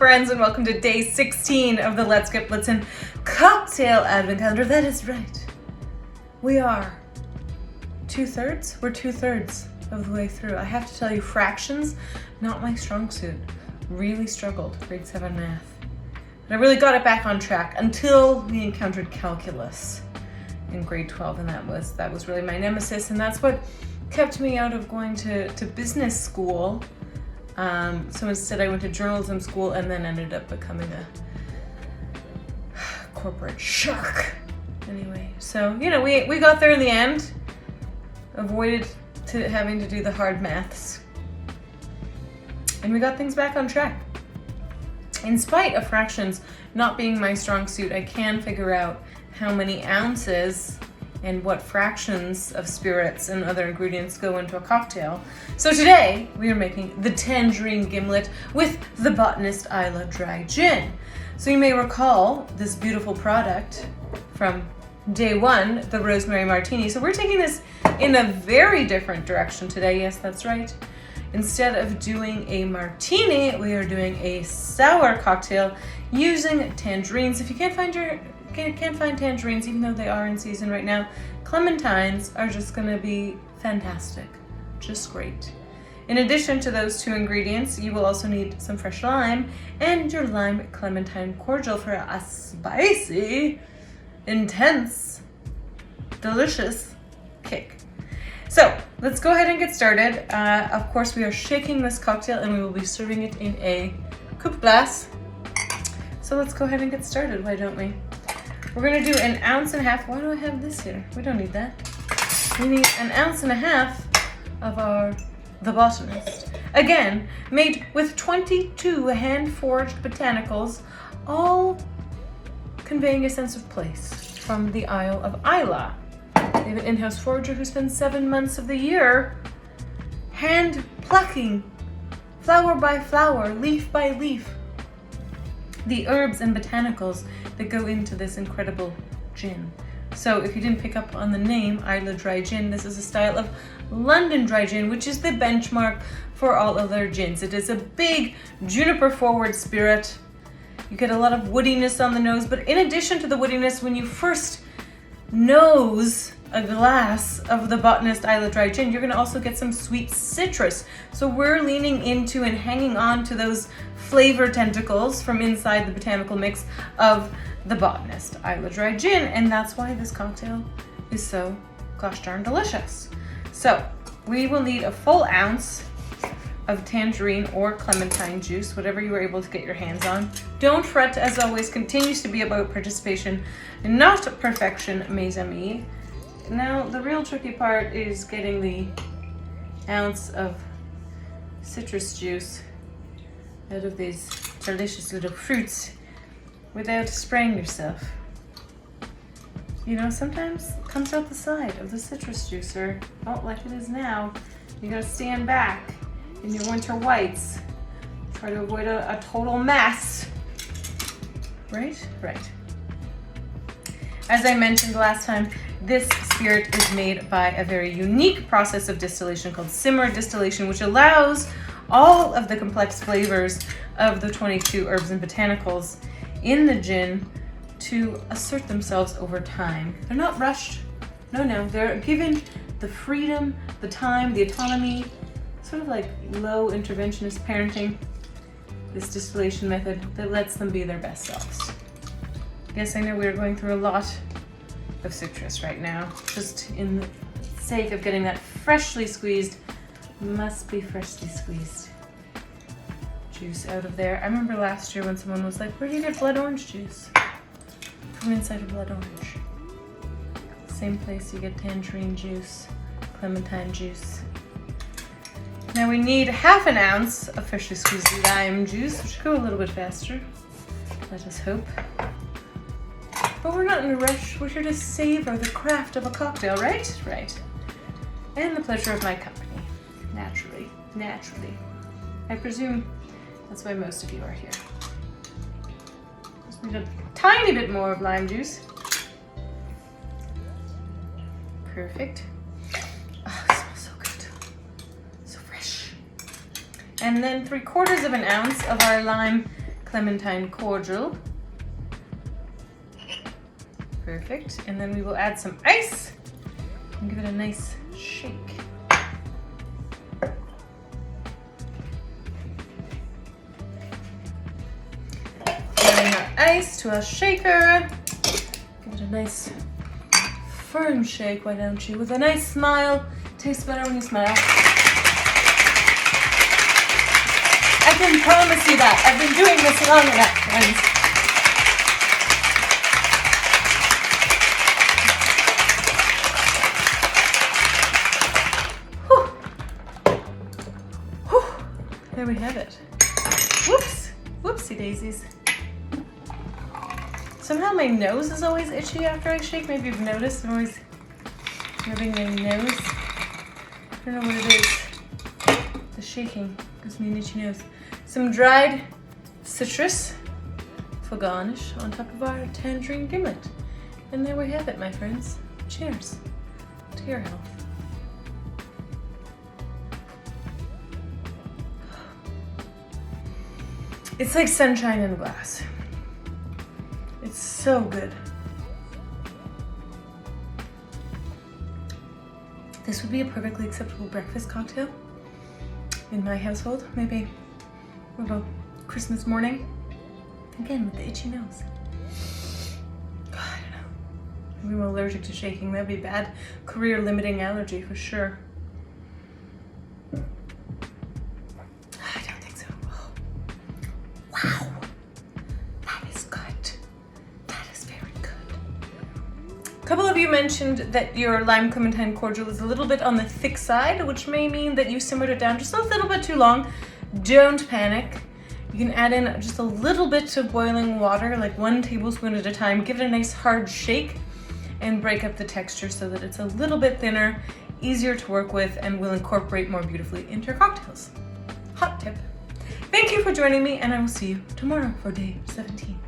friends, and welcome to day 16 of the Let's Get Blitzin' Cocktail Advent Calendar. That is right. We are two-thirds? We're two-thirds of the way through. I have to tell you, fractions, not my strong suit. Really struggled, grade 7 math. But I really got it back on track until we encountered calculus in grade 12, and that was really my nemesis, and that's what kept me out of going to business school. So instead I went to journalism school and then ended up becoming a corporate shark. Anyway, so, you know, we got there in the end, avoided having to do the hard maths, and we got things back on track. In spite of fractions not being my strong suit, I can figure out how many ounces and what fractions of spirits and other ingredients go into a cocktail. So today we are making the Tangerine Gimlet with the Botanist Islay Dry Gin. So you may recall this beautiful product from day one, the Rosemary Martini. So we're taking this in a very different direction today. Yes, that's right. Instead of doing a martini, we are doing a sour cocktail using tangerines. If you can't find tangerines, even though they are in season right now, clementines are just gonna be fantastic, just great. In addition to those two ingredients, you will also need some fresh lime and your lime clementine cordial for a spicy, intense, delicious kick. So let's go ahead and get started. Of course, we are shaking this cocktail and we will be serving it in a coupe glass. So let's go ahead and get started, why don't we? We're gonna do 1.5 ounces. Why do I have this here? We don't need that. We need 1.5 ounces of the Botanist. Again, made with 22 hand-forged botanicals, all conveying a sense of place from the Isle of Islay. We have an in-house forager who spends 7 months of the year hand plucking, flower by flower, leaf by leaf, the herbs and botanicals that go into this incredible gin. So if you didn't pick up on the name, Islay Dry Gin, this is a style of London dry gin, which is the benchmark for all other gins. It is a big juniper forward spirit. You get a lot of woodiness on the nose, but in addition to the woodiness, when you first nose a glass of the Botanist Islay Dry Gin, you're gonna also get some sweet citrus. So we're leaning into and hanging on to those flavor tentacles from inside the botanical mix of the Botanist Islay Dry Gin, and that's why this cocktail is so gosh darn delicious. So we will need a full ounce of tangerine or clementine juice, whatever you were able to get your hands on. Don't fret, as always, continues to be about participation, not perfection, mes amis. Now, the real tricky part is getting the ounce of citrus juice out of these delicious little fruits without spraying yourself. You know, sometimes it comes out the side of the citrus juicer. Oh, like it is now. You gotta stand back in your winter whites. Try to avoid a total mess. Right? Right. As I mentioned last time, this spirit is made by a very unique process of distillation called simmer distillation, which allows all of the complex flavors of the 22 herbs and botanicals in the gin to assert themselves over time. They're not rushed. No, they're given the freedom, the time, the autonomy, sort of like low interventionist parenting, this distillation method that lets them be their best selves. Yes, I know we're going through a lot of citrus right now, just in the sake of getting that freshly squeezed, must be freshly squeezed juice out of there. I remember last year when someone was like, where do you get blood orange juice? From inside a blood orange. Same place you get tangerine juice, clementine juice. Now we need 1/2 ounce of freshly squeezed lime juice, which should go a little bit faster, let us hope. But we're not in a rush. We're here to savor the craft of a cocktail, right? Right. And the pleasure of my company. Naturally. I presume that's why most of you are here. Just need a tiny bit more of lime juice. Perfect. Oh, it smells so good. So fresh. And then 3/4 of an ounce of our lime clementine cordial. Perfect. And then we will add some ice and give it a nice shake. Adding our ice to our shaker. Give it a nice firm shake, why don't you? With a nice smile. Tastes better when you smile. I can promise you that. I've been doing this long enough, friends. There we have it. Whoops. Whoopsie daisies. Somehow my nose is always itchy after I shake. Maybe you've noticed I'm always rubbing my nose. I don't know what it is. The shaking gives me an itchy nose. Some dried citrus for garnish on top of our tangerine gimlet. And there we have it, my friends. Cheers to your health. It's like sunshine in a glass. It's so good. This would be a perfectly acceptable breakfast cocktail in my household. Maybe we'll go Christmas morning. Again, with the itchy nose. God, I don't know. Maybe I'm allergic to shaking. That'd be bad. Career limiting allergy for sure. A couple of you mentioned that your lime clementine cordial is a little bit on the thick side, which may mean that you simmered it down just a little bit too long. Don't panic. You can add in just a little bit of boiling water, like 1 tablespoon at a time. Give it a nice hard shake and break up the texture so that it's a little bit thinner, easier to work with, and will incorporate more beautifully into your cocktails. Hot tip. Thank you for joining me, and I will see you tomorrow for day 17.